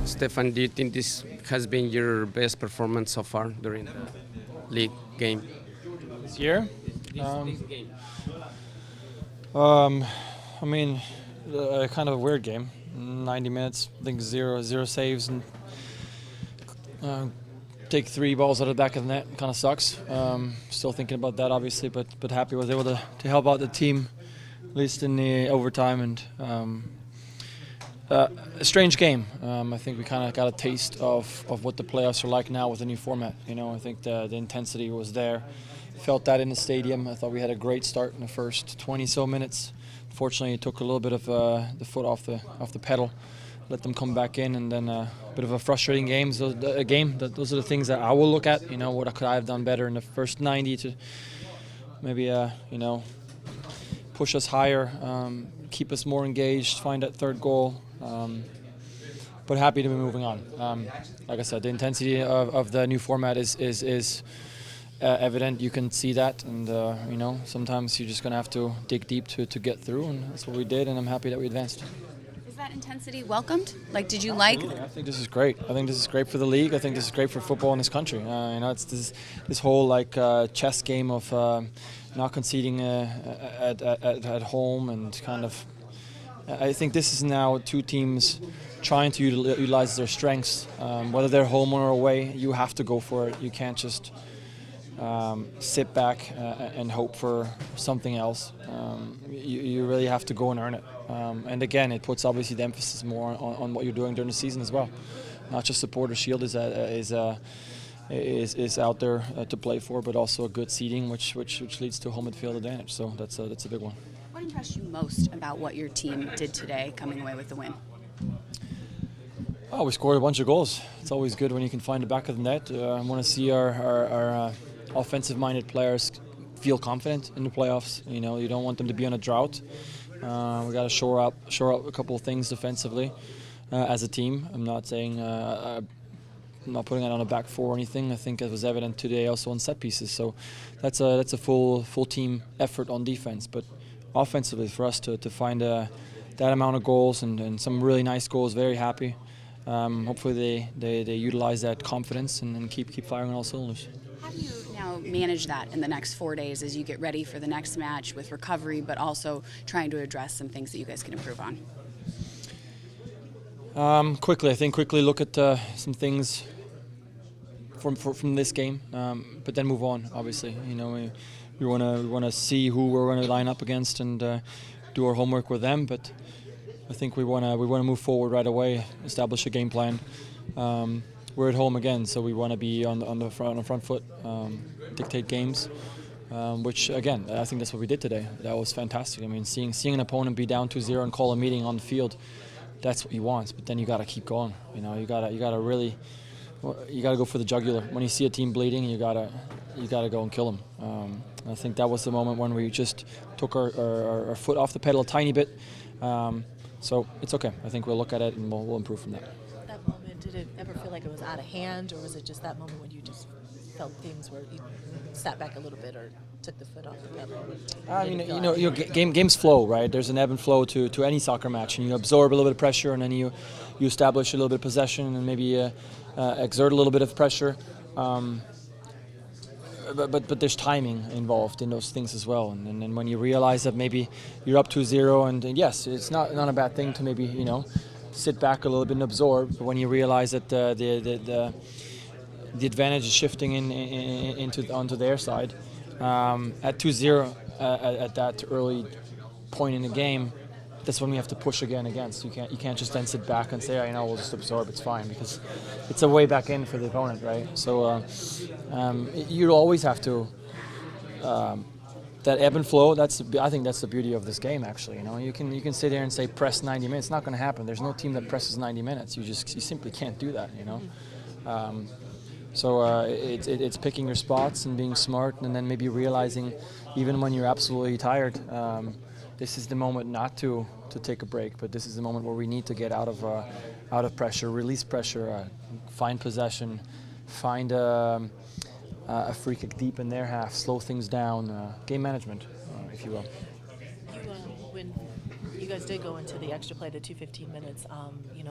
Stefan, do you think this has been your best performance so far during the league game? This year? This game. Um, I mean, kind of a weird game. 90 minutes, I think zero saves, and take 3 balls out of the back of the net. Kind of sucks. Still thinking about that, obviously, but happy I was able to help out the team, at least in the overtime. And a strange game. I think we kind of got a taste of what the playoffs are like now with the new format. You know, I think the intensity was there. Felt that in the stadium. I thought we had a great start in the first 20 so minutes. Fortunately, it took a little bit of the foot off the pedal, let them come back in, and then a bit of a frustrating game. So those are the things that I will look at. You know, what could I have done better in the first 90 to maybe push us higher, keep us more engaged, find that third goal. But happy to be moving on. Like I said, the intensity of the new format is evident. You can see that, and sometimes you're just gonna have to dig deep to get through, and that's what we did. And I'm happy that we advanced. Is that intensity welcomed? Like, did you like? I think this is great. I think this is great for the league. I think this is great for football in this country. It's this whole chess game of not conceding at home, and kind of. I think this is now 2 teams trying to utilize their strengths. Whether they're home or away, you have to go for it. You can't just sit back and hope for something else. You really have to go and earn it. And again, it puts obviously the emphasis more on what you're doing during the season as well. Not just Supporter Shield is out there to play for, but also a good seeding, which leads to home midfield advantage. So that's a big one. What impressed you most about what your team did today, coming away with the win? Oh, we scored a bunch of goals. It's always good when you can find the back of the net. I want to see our offensive-minded players feel confident in the playoffs. You know, you don't want them to be on a drought. We got to shore up a couple of things defensively as a team. I'm not saying I'm not putting it on a back 4 or anything. I think it was evident today also on set pieces. So that's a full team effort on defense. But offensively, for us to find that amount of goals and some really nice goals, very happy. Hopefully they utilize that confidence and keep firing on all cylinders. How do you now manage that in the next 4 days as you get ready for the next match with recovery, but also trying to address some things that you guys can improve on? Quickly look at some things from this game, but then move on. Obviously, you know, we want to see who we're going to line up against and do our homework with them. But I think we want to move forward right away, establish a game plan. We're at home again, so we want to be on the front foot, dictate games. Which again, I think that's what we did today. That was fantastic. I mean, seeing an opponent be down 2-0 and call a meeting on the field, that's what he wants. But then you got to keep going. You know, you got to go for the jugular. When you see a team bleeding, you got to go and kill them. I think that was the moment when we just took our foot off the pedal a tiny bit. So it's okay. I think we'll look at it and we'll improve from that. That moment, did it ever feel like it was out of hand, or was it just that moment when you just felt things where you sat back a little bit or took the foot off the pedal? I mean, games flow, right? There's an ebb and flow to any soccer match, and you absorb a little bit of pressure, and then you establish a little bit of possession, and maybe exert a little bit of pressure. But there's timing involved in those things as well, and then when you realize that maybe you're up 2-0, and yes, it's not a bad thing to maybe sit back a little bit and absorb. But when you realize that the advantage is shifting onto their side at 2-0 at that early point in the game, that's when we have to push again against. You can't just then sit back and say, we'll just absorb, it's fine, because it's a way back in for the opponent, right? So you always have to that ebb and flow. I think that's the beauty of this game, actually. You can sit there and say press 90 minutes. It's not going to happen. There's no team that presses 90 minutes. You simply can't do that. So it's picking your spots and being smart, and then maybe realizing, even when you're absolutely tired, this is the moment not to take a break, but this is the moment where we need to get out of pressure, release pressure, find possession, find a free kick deep in their half, slow things down, game management, if you will. When you guys did go into the extra play, the 2:15 minutes,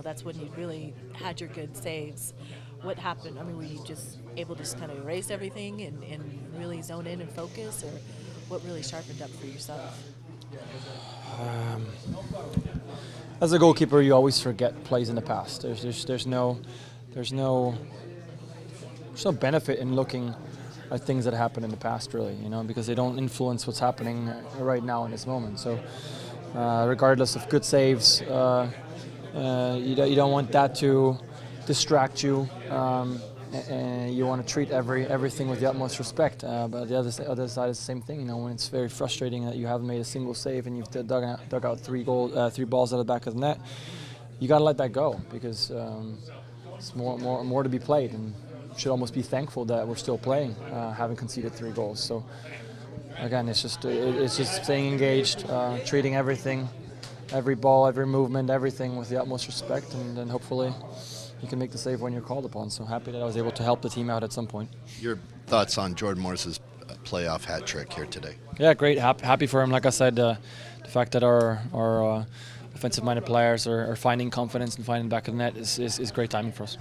that's when you really had your good saves. What happened? I mean, were you just able to just kind of erase everything and really zone in and focus, or what really sharpened up for yourself? As a goalkeeper, you always forget plays in the past. There's no benefit in looking at things that happened in the past, really, because they don't influence what's happening right now in this moment. So, regardless of good saves, you don't want that to distract you, and you want to treat everything with the utmost respect. But the other side is the same thing. When it's very frustrating that you haven't made a single save and you've dug out three balls out of the back of the net, you got to let that go, because it's more to be played, and should almost be thankful that we're still playing, having conceded 3 goals. So again, it's just staying engaged, treating everything, every ball, every movement, everything with the utmost respect, and then hopefully you can make the save when you're called upon. So happy that I was able to help the team out at some point. Your thoughts on Jordan Morris's playoff hat trick here today? Yeah, great. Happy for him. Like I said, the fact that our offensive-minded players are finding confidence and finding the back of the net is great timing for us.